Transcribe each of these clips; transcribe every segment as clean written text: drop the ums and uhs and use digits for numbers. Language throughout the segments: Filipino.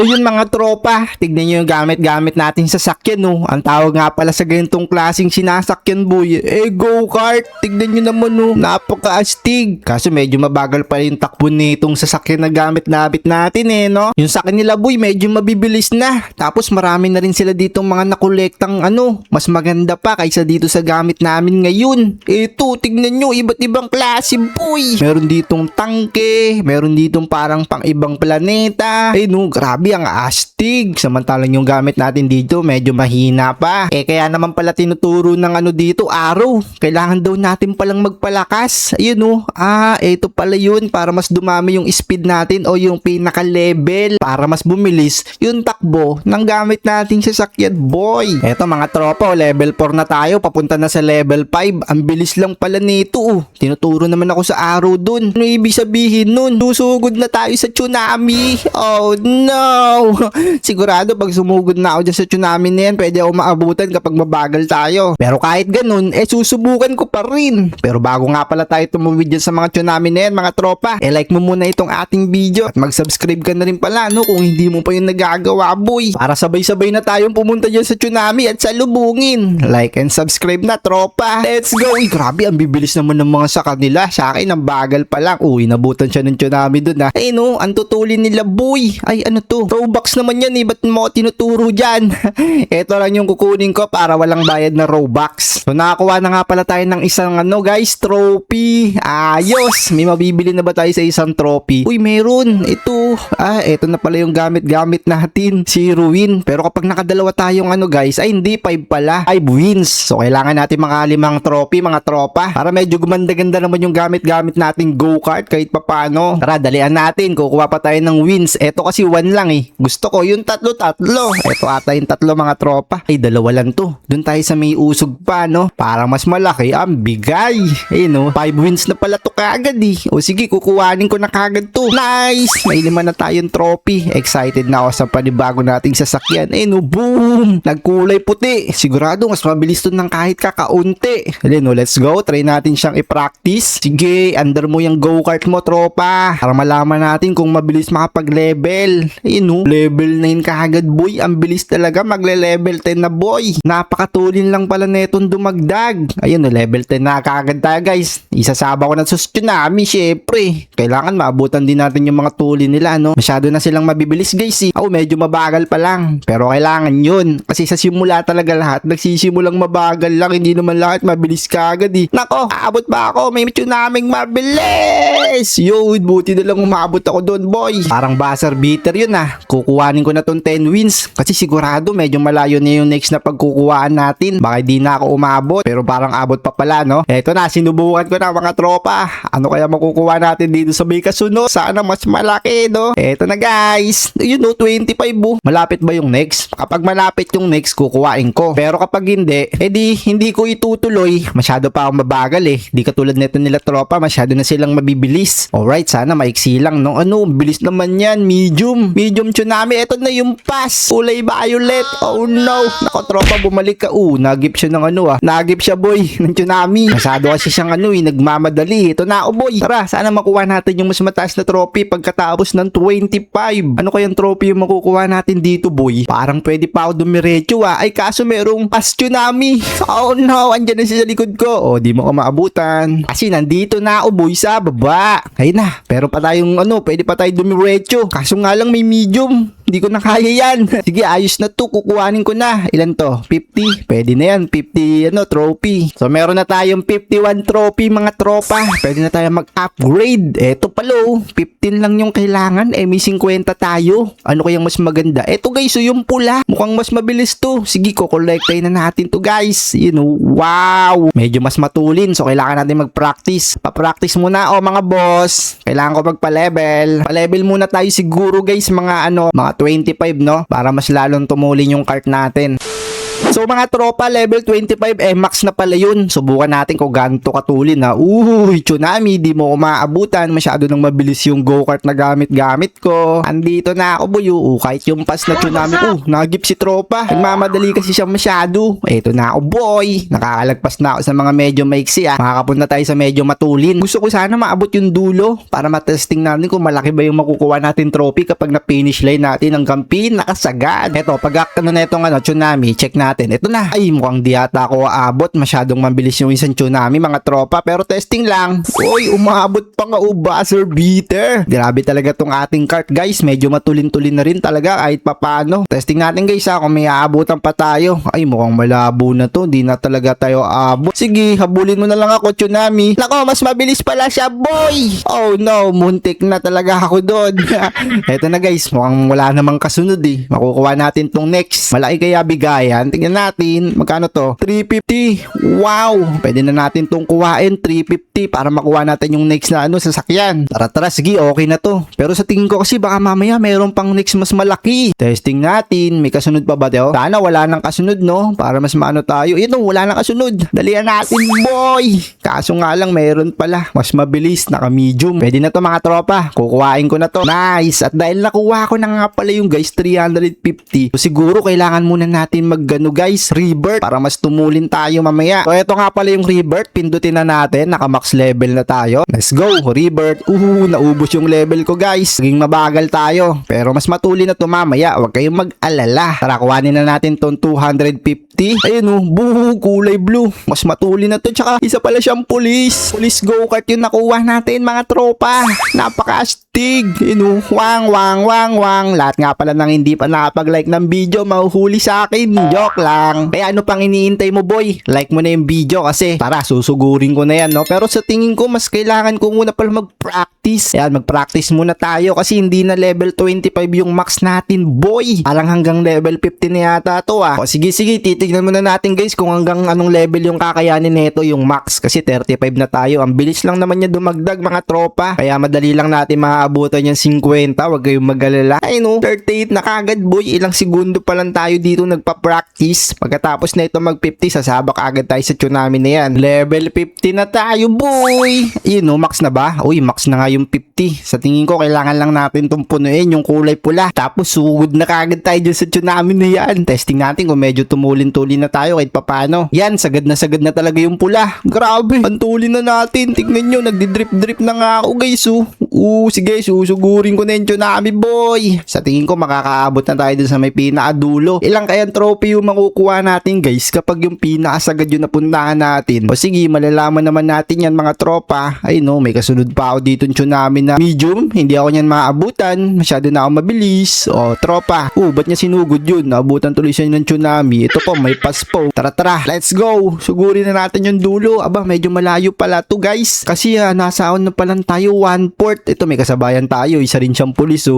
So yun mga tropa, tignan nyo yung gamit-gamit natin sa sakyan no. Ang tawag nga pala sa ganitong klaseng sinasakyan boy, go-kart. Tignan nyo naman no, napaka-astig. Kaso medyo mabagal pa yung takbo nitong sasakyan na gamit-gamit natin no. Yung sa kanila boy, medyo mabibilis na. Tapos marami na rin sila ditong mga nakolektang mas maganda pa kaysa dito sa gamit namin ngayon. Ito, tignan nyo, iba't ibang klase boy. Meron ditong tangke, meron ditong parang pang ibang planeta. No, grabe ang astig. Samantalang yung gamit natin dito medyo mahina pa. Kaya naman pala tinuturo ng dito, araw. Kailangan daw natin palang magpalakas. Ayun ito pala yun para mas dumami yung speed natin o yung pinaka-level para mas bumilis yung takbo ng gamit natin sa sakyan boy. Eto mga tropa, level 4 na tayo. Papunta na sa level 5. Ang bilis lang pala nito. Tinuturo naman ako sa araw dun. Ano ibig sabihin nun? Susugod na tayo sa tsunami. Oh no! Sigurado pag sumugod na ako dyan sa tsunami na yan, pwede ako maabutan kapag mabagal tayo. Pero kahit ganun, susubukan ko pa rin. Pero bago nga pala tayo tumawid dyan sa mga tsunami na yan, mga tropa, like mo muna itong ating video at mag-subscribe ka na rin pala kung hindi mo pa yung nagagawa boy. Para sabay-sabay na tayong pumunta dyan sa tsunami at salubungin. Like and subscribe na tropa. Let's go! Grabe, ang bibilis naman ng mga sa kanila. Sa akin, ang bagal pa lang. Nabutan siya ng tsunami dun ang tutulin nila boy. Ay ano to? Robux naman yan ba't mo tinuturo dyan? Ito lang yung kukunin ko para walang bayad na Robux. So nakakuha na nga pala tayo ng isang guys, trophy. Ayos! May mabibili na ba tayo sa isang trophy? Meron. Ito na pala yung gamit-gamit natin. 0 win. Pero kapag nakadalawa tayong guys, hindi 5 pala. 5 wins. So kailangan natin mga 5 trophy mga tropa. Para medyo gumanda-ganda naman yung gamit-gamit nating go-kart kahit papano. Tara, dalian natin. Kukuha pa tayo ng wins. Ito kasi 1 lang Gusto ko yung tatlo. Ito ata yung 3 mga tropa. 2 lang to. Doon tayo sa may usog pa Para mas malaki ang bigay. 5 wins na pala to kagad sige, kukuhanin ko na kagad to. Nice! May 5 na tayong trophy. Excited na ako sa panibago nating sasakyan. Boom! Nagkulay puti. Sigurado mas mabilis to ng kahit kakaunti. Let's go. Try natin siyang i-practice. Sige, under mo yung go-kart mo tropa. Para malaman natin kung mabilis makapag-level. Level 9 kaagad boy. Ang bilis talaga, magle-level 10 na boy. Napakatulin lang pala netong dumagdag. Level 10 na kaagad tayo guys. Isasaba ko na sa tsunami syempre. Kailangan maabutan din natin yung mga tulin nila Masyado na silang mabibilis guys medyo mabagal pa lang. Pero kailangan yun. Kasi sa simula talaga lahat nagsisimulang mabagal lang. Hindi naman lahat mabilis kaagad Nako, aabot ba ako? May tsunaming mabilis. Buti na lang umabot ako doon boy. Parang buzzer beater yun Kukuhanin ko na tong 10 wins. Kasi sigurado medyo malayo na yung next na pagkukuhaan natin. Baka di na ako umabot. Pero parang abot pa pala Eto na, sinubukan ko na mga tropa. Ano kaya makukuha natin dito sa may kasunod? Sana mas malaki Eto na guys. 25 Malapit ba yung next? Kapag malapit yung next, kukuhain ko. Pero kapag hindi ko itutuloy. Masyado pa ako mabagal Di katulad nito nila tropa. Masyado na silang mabibilis. Alright, sana maiksi lang bilis naman yan. Medium tsunami. Ito na yung pass. Kulay violet. Oh no. Nako tropa, bumalik ka. Nagip siya ng Nagip siya boy ng tsunami. Masyado kasi siyang nagmamadali. Ito na boy. Tara, sana makuha natin yung mas mataas na trophy pagkatapos ng 25. Ano kayang trophy yung makukuha natin dito boy? Parang pwede pa ako dumiretso Ay kaso merong pass tsunami. Oh no. Andyan na siya sa likod ko. Di mo ko maabutan. Kasi nandito na boy sa baba. Ayun na. Pero pa tayong pwede pa tayo dumiretso. Kaso nga lang may medium. Hindi ko na kaya yan. Sige, ayos na to. Kukuhanin ko na. Ilan to? 50? Pwede na yan. 50 trophy. So meron na tayong 51 trophy mga tropa. Pwede na tayo mag-upgrade. Eto pala 15 lang yung kailangan. May 50 tayo. Ano kayang mas maganda? Eto guys, yung pula. Mukhang mas mabilis to. Sige, kukolektahin na natin to guys. Wow. Medyo mas matulin. So kailangan natin mag-practice. Pa-practice muna mga boss. Kailangan ko magpa-level. Pa-level muna tayo siguro guys mga 25 para mas lalong tumulin yung cart natin. So mga tropa, level 25 max na pala yun. Subukan natin kung ganito katulin ha. Tsunami, di mo ko maabutan. Masyado nang mabilis yung go-kart na gamit ko. Andito na ako boy. Kahit yung pas na tsunami. Nagip si tropa. Nagmamadali kasi siya masyado. Eto na ako boy. Nakakalagpas na ako sa mga medyo maiksi Makakapunta tayo sa medyo matulin. Gusto ko sana maabot yung dulo para matesting natin kung malaki ba yung makukuha natin trophy kapag na-finish line natin hanggang pinakasagad. Eto, pag ano na itong tsunami, check natin. Ito na. Ay, mukhang di ata ako aabot. Masyadong mabilis yung isang tsunami, mga tropa. Pero testing lang. Uy, umabot pa nga buzzer beater. Grabe talaga tong ating kart, guys. Medyo matulin-tulin na rin talaga kahit papano. Testing natin, guys, kung may aabutan pa tayo. Ay, mukhang malabo na to. Di na talaga tayo aabot. Sige, habulin mo na lang ako, tsunami. Nako, mas mabilis pala siya, boy. Oh no, muntik na talaga ako doon. Eto na, guys. Mukhang wala namang kasunod Makukuha natin tong next. Malaki kaya bigayan. Tingnan natin. Magkano to? 350. Wow! Pwede na natin tong kuhain. 350 para makuha natin yung next na sasakyan. Tara, sige, okay na to. Pero sa tingin ko kasi baka mamaya mayroon pang next mas malaki. Testing natin. May kasunod pa ba daw? Sana wala nang kasunod, no? Para mas maano tayo. Ito, wala nang kasunod. Dalian natin, boy! Kaso nga lang, mayroon pala. Mas mabilis. Naka-medium. Pwede na to, mga tropa. Kukuhain ko na to. Nice! At dahil nakuha ko na nga pala yung guys, 350. So, siguro kailangan muna natin guys, rebirth para mas tumulin tayo mamaya. So, ito nga pala yung rebirth. Pindutin na natin. Naka-max level na tayo. Let's go! Rebirth. Naubos yung level ko, guys. Naging mabagal tayo. Pero mas matulin na to mamaya. Huwag kayong mag-alala. Tara, kuhanin na natin tong 250. Ayun kulay blue. Mas matulin na to. Tsaka, isa pala siyang police. Police go-kart yung nakuha natin, mga tropa. Napaka-astig. Wang. Lahat nga pala nang hindi pa nakapag-like ng video, mahuhuli sa akin. Joke lang. Kaya ano pang iniintay mo, boy? Like mo na yung video kasi tara, susugurin ko na yan, no? Pero sa tingin ko, mas kailangan ko muna pala mag-practice. Ayan, mag-practice muna tayo kasi hindi na level 25 yung max natin, boy. Parang hanggang level 50 na yata to, O sige, titignan muna natin, guys, kung hanggang anong level yung kakayanin nito, yung max. Kasi 35 na tayo. Ang bilis lang naman niya dumagdag, mga tropa. Kaya madali lang natin maaabutan yung 50. Huwag kayong mag-alala. 38 na kagad, boy. Ilang segundo pa lang tayo dito nagpa-practice. Pagkatapos na ito mag-50, sasabak agad tayo sa tsunami na yan. Level 50 na tayo, boy. Max na ba? Uy, max na nga yung 50. Sa tingin ko, kailangan lang natin itong punuin yung kulay pula. Tapos, sugod na kagad tayo dyan sa tsunami na yan. Testing natin kung medyo tumulin-tulin na tayo kahit papano. Yan, sagad na talaga yung pula. Grabe, pantulin na natin. Tignan nyo, nagdi-drip-drip na nga ako, guys. Sige, susugurin ko na yung tsunami, boy. Sa tingin ko, makakaabot na tayo dun sa may pinakadulo. Ilang kayang trophy yung makukuha natin, guys, kapag yung pinakasagad yung napuntahan natin. O sige, malalaman naman natin yan, mga tropa. Ay no, may kasunod pa ako dito yung tsunami na medium. Hindi ako niyan maabutan. Masyado na ako mabilis. O, tropa. Ba't niya sinugod yun? Naabutan tuloy siya ng tsunami. Ito po, may pass po. Tara, let's go. Sugurin na natin yung dulo. Aba, medyo malayo pala to, guys. Kasi nasaon na palang tayo 1/4. Ito, may kasabayan tayo. Isa rin siyang pulis,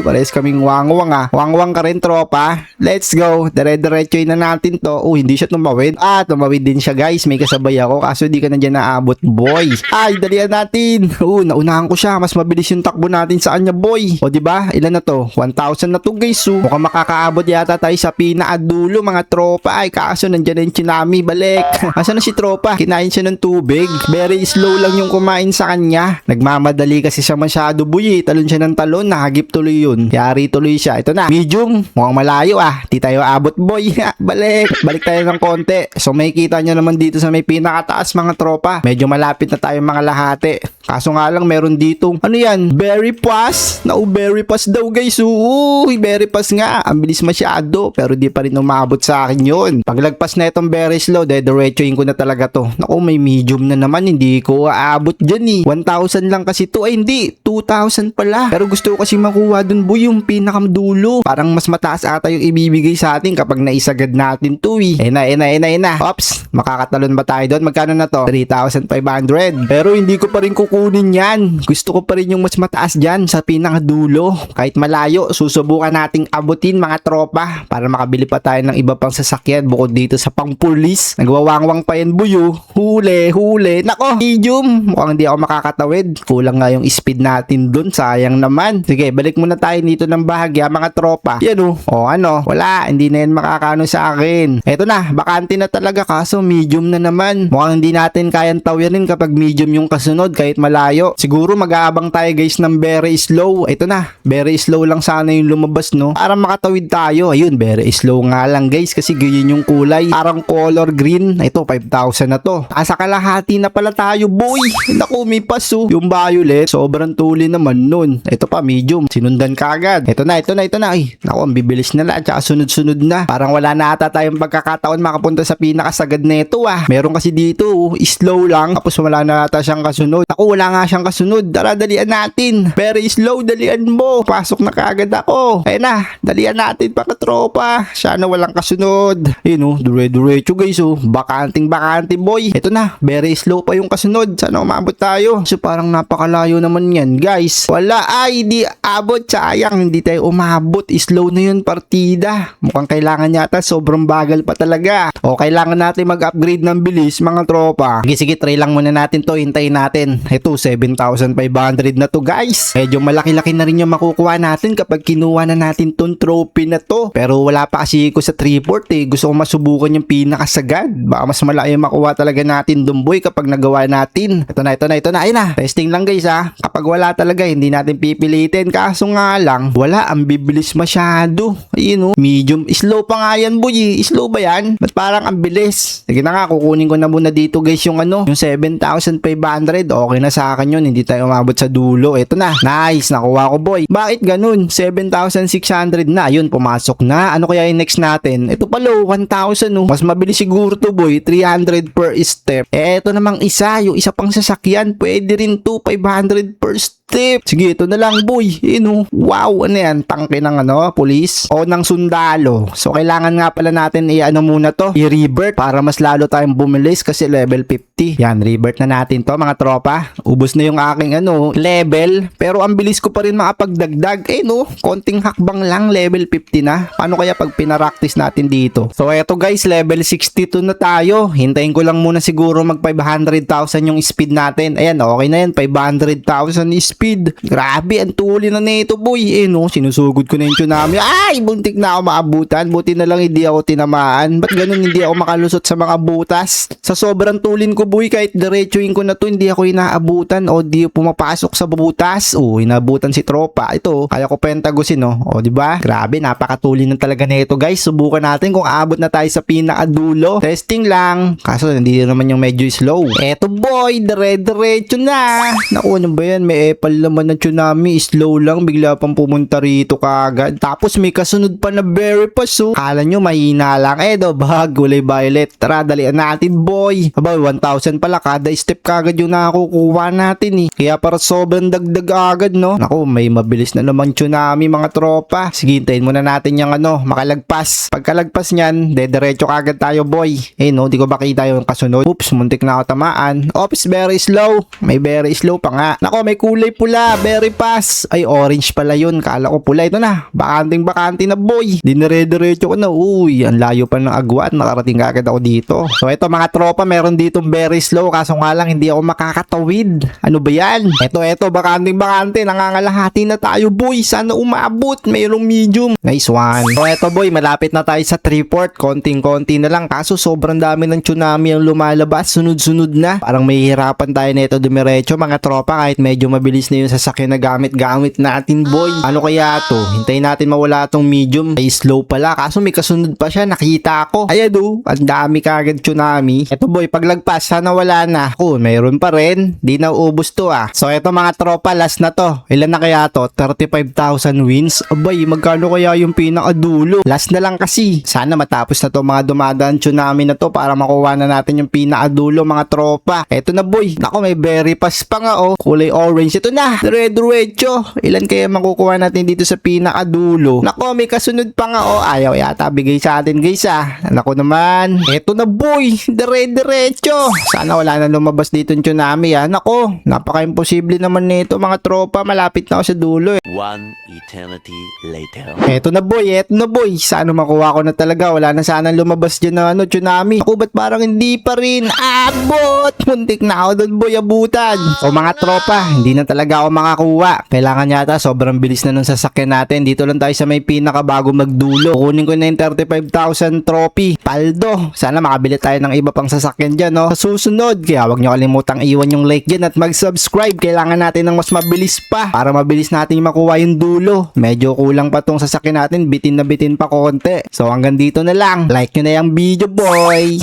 parehas kaming wangwang, Wangwang ka rin, tropa. Let's go. Dire-diretsoy na natin to. Hindi siya tumawid. Tumawid din siya, guys. May kasabay ako. Kaso di ka na dyan naabot, boy. Ay, dalihan natin. Naunahan ko siya. Mas mabilis yung takbo natin sa kanya, boy. O, diba? Ilan na to? 1,000 na to, guys. Mukhang makakaabot yata tayo sa pinakadulo, mga tropa. Ay, kaso nandyan na yung tsunami. Balik. Asan na si tropa? Kinain siya ng tubig. Very slow lang yung kumain sa kanya. Nagmamadali kasi siya masyado, boy. Talon siya ng talon. Nakagip tuloy yun. Yari tuloy siya. Ito na. Medium. Mukhang malayo, Di tayo abot, boy. Balik tayo ng konti. So, may kita nyo naman dito sa may pinakataas, mga tropa. Medyo malapit na tayo, mga lahati. Kaso nga lang, meron ditong, berry pass? Berry pass daw, guys. Berry pass nga. Ang bilis masyado. Pero di pa rin umabot sa akin yun. Paglagpas na itong very slow, diretsoin ko na talaga to. Naku, may medium na naman. Hindi ko aabot dyan, 1,000 lang kasi to. Ay, hindi. 2,000 pala. Pero gusto ko kasi makuha dun, boy, yung pinakadulo. Parang mas mataas ata yung ibibigay sa atin kapag naisagad natin to, Ena. Ops, makakatalon ba tayo doon? Magkano na to? 3,500. Pero hindi ko pa rin kukunin yan. Gusto ko pa rin yung mas mataas dyan sa pinakadulo. Kahit malayo, susubukan nating abutin, mga tropa, para makabili pa tayo ng iba pang sasakyan bukod dito sa pang-pulis. Nagwawangwang pa yan, boy. Huli. Nako, medium. Mukhang hindi ako makakatawid. Kulang nga yung speed natin dun. Sayang naman. Sige, balik muna tayo dito ng bahagya mga tropa. Yan o. O ano, wala. Hindi na yan makakano sa akin. Eto na, bakante na talaga kaso medium na naman. Mukhang hindi natin kayang tawirin kapag medium yung kasunod kahit malayo. Siguro mag-aabang tayo guys ng very slow. Ito na, very slow lang sana yung lumabas no. Para makatawid tayo. Ayun, very slow nga lang guys kasi ganyan yung kulay. Parang color green. Ito, 5,000 na to. Asa kalahati na pala tayo boy. Naku, may paso. Yung violet, sobrang tuli naman nun. Ito pa, medium. Sinundan ka agad. Ito na. Ay, naku, ang bibilis na lang. Tsaka sunod-sunod na. Parang wala na ata tayong pagkakataon makapunta sa pinakasagad neto ah. Meron kasi dito, slow lang. Tapos wala na ata siyang kasunod. Ako, wala nga siyang kasunod. Tara, dalian natin. Very slow, dalian mo. Pasok na kaagad ako. Ayun na, dalian natin pa katropa. Sana walang kasunod. Ayun dure-durecho guys Bakanting boy. Ito na, very slow pa yung kasunod. Sana umabot tayo. So parang napakalayo naman yan guys. Wala ay, di abot. Sayang, hindi tayo umabot. Slow na yun partida. Mukhang kailangan yata, sobrang bagal pa talaga. O kailangan natin mag-upgrade ng bilis mga tropa. Sige, try lang muna natin to. Hintayin natin. Ito, 7,500 na to guys. Medyo malaki-laki na rin yung makukuha natin kapag kinuha na natin tong trophy na to. Pero wala pa kasi ko sa 3-port Gusto ko masubukan yung pinakasagad. Baka mas malaki yung makuha talaga natin dun boy kapag nagawa natin. Ito na. Ayun na. Testing lang guys Kapag wala talaga, hindi natin pipilitin. Kaso nga lang, wala. Ang bibilis masyado. Ayun medium. Slow pa nga yan boy. Slow ba yan? Ba't parang ang bilis? Sige na nga, kukunin ko na muna dito guys yung yung 7,500. Okay na sa akin yun. Hindi tayo umabot sa dulo. Ito na. Nice. Nakuha ko boy. Bakit ganun? 7,600 na. Ayun, pumasok na. Ano kaya yung next natin? Ito pala 1,000 Mas mabilis siguro to boy. 300 per step. Ito namang isa. Yung isa pang sasakyan. Pwede rin to. 500 per step. Sige, ito na lang boy. Wow, ano yan? Tangke ng police o ng sundalo. So kailangan nga pala natin muna to, i-revert para mas lalo tayong bumilis kasi level 50. Yan, revert na natin to mga tropa. Ubos na yung aking level, pero ang bilis ko pa rin makapagdagdag. Konting hakbang lang, level 50 na. Paano kaya pag pinaraktis natin dito? So eto guys, level 62 na tayo. Hintayin ko lang muna siguro mag 500,000 yung speed natin. Ayan, okay na yan, 500,000 speed. Grabe, ang tuli na nito boy. Sinusugod ko na yung tsunami. Ay, buntik na ako maabutan. Buti na lang hindi ako tinamaan. Ba't ganun hindi ako makalusot sa mga butas? Sa sobrang tulin ko boy, kahit diretsuin ko na to, hindi ako inaabutan o di pumapasok sa butas. Inaabutan si tropa. Ito, kaya ko pentagusin O diba? Grabe, napakatulin na talaga nito guys. Subukan natin kung aabot na tayo sa pinakadulo. Testing lang. Kaso hindi naman yung medyo slow. Eto boy, dire-diretso na. Naku, ano ba yan? May epal naman na tsunami. Slow lang, bigla pang pumunta rito kagad. Tapos may kasunod pa na very fast Kala nyo mahina lang. Kulay violet. Tara, dalian natin boy. 1,000 pala kada step kagad yung nakukuha natin Kaya para sobrang dagdag agad Naku, may mabilis na naman tsunami mga tropa. Sige, hintayin muna natin yung makalagpas. Pagkalagpas nyan, dediretso kagad tayo boy. Di ko makita yung kasunod. Oops, muntik na ako tamaan. Oops, very slow. May very slow pa nga. Naku, may kulay pula. Very fast. Ay, orange pala yun. Kala ko pula. Ito na. Bakante na boy. Dinire-diretso ko na. Uy, ang layo pa ng agwa at nakarating agad ako dito. So, ito mga tropa, meron dito very slow. Kaso nga lang, hindi ako makakatawid. Ano ba yan? Ito, bakante. Nangangalahati na tayo boy. Sana umabot. Mayroong medium. Nice one. So, ito boy, malapit na tayo sa 3-port. Konting-konti na lang. Kaso sobrang dami ng tsunami ang lumalabas. Sunod-sunod na. Parang may hirapan tayo nito dumiretso mga tropa kahit medyo mabilis na yung sasakyan na gamit natin boy. Ano kaya to? Hintayin natin mawala tong medium. Ay slow pala. Kaso may kasunod pa siya. Nakita ko. Ayan ang dami kagad tsunami. Ito boy, paglagpas sana wala na. Mayroon pa rin. Di na uubos to So ito mga tropa, last na to. Ilan na kaya to? 35,000 wins. Abay, magkano kaya yung pinakadulo? Last na lang kasi. Sana matapos na to mga dumadaan tsunami na to para makuha na natin yung pinakadulo mga tropa. Ito na boy. Nako, may berry pass pa nga Kulay orange. Ito na. Dire-diretso. Ilan kaya makukuha natin dito sa pinakadulo? Nako, may kasunod pa nga Ayaw yata bigay sa atin guys Nako naman. Ito na boy. Dire-diretso. Sana wala na lumabas dito yung tsunami Nako, napaka-imposible naman nito mga tropa. Malapit na ako sa dulo One eternity later. Eto na boy. Sana makuha ko na talaga. Wala na sana lumabas dyan na tsunami. Ako ba't parang hindi pa rin abot? Muntik na ako doon boy, abutan. O mga tropa, hindi na talaga ako makakuha. Kailangan yata sobrang bilis na nung sasakyan natin. Dito lang tayo sa may pinakabago magdulo. Kunin ko na yung 35,000 trophy. Paldo, sana makabili tayo ng iba pang sasakyan dyan, no? Sa susunod, kaya huwag nyo kalimutang iwan yung like dyan at mag-subscribe. Kailangan natin ng mas mabilis pa para mabilis natin makuha yung dulo. Medyo kulang pa tong sasakyan natin, bitin na bitin pa konti. So hanggang dito na lang. Like nyo na yung video, boy!